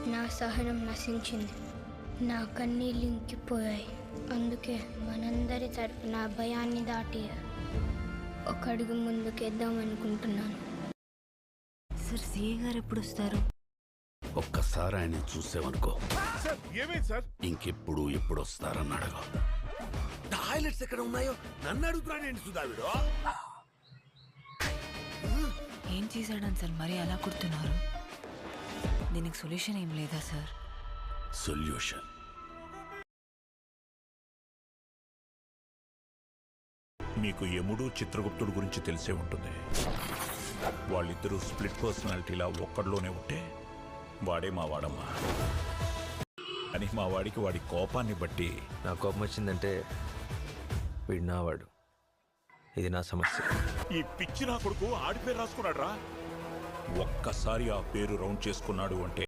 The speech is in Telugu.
నా సహనం నశించింది, నా కన్నీళ్ళు ఇంకిపోయాయి. అందుకే మనందరి తరపున భయాన్ని దాటి ఒక అడుగు ముందుకేద్దామనుకుంటున్నాను. సార్ సిఏ గారు ఎప్పుడు వస్తారు? ఒక్కసారి ఆయన చూసేవనుకో, ఇంకెప్పుడు ఎప్పుడు వస్తారని అడగ. టాయిలెట్స్ ఎక్కడ ఉన్నాయో నన్ను అడుగుతున్నాడు సుధావిడు. ఏం చేశాడని సార్ మరి అలా కుడుతున్నారు? దీనికి సొల్యూషన్ ఏం లేదా సార్? సొల్యూషన్ మీకు యముడు చిత్రగుప్తుడు గురించి తెలిసే ఉంటుంది. వాళ్ళిద్దరూ స్ప్లిట్ పర్సనాలిటీలా ఒక్కడిలోనే ఉంటే వాడే మా వాడమ్మా. అని మా వాడికి వాడి కోపాన్ని బట్టి నా కోపం వచ్చిందంటే వీడు నావాడు. ఇది నా సమస్య. ఈ పిచ్చి నా కొడుకు ఆడి పేరు రాసుకున్నాడు రా. ఒక్కసారి ఆ పేరు రౌండ్ చేసుకున్నాడు అంటే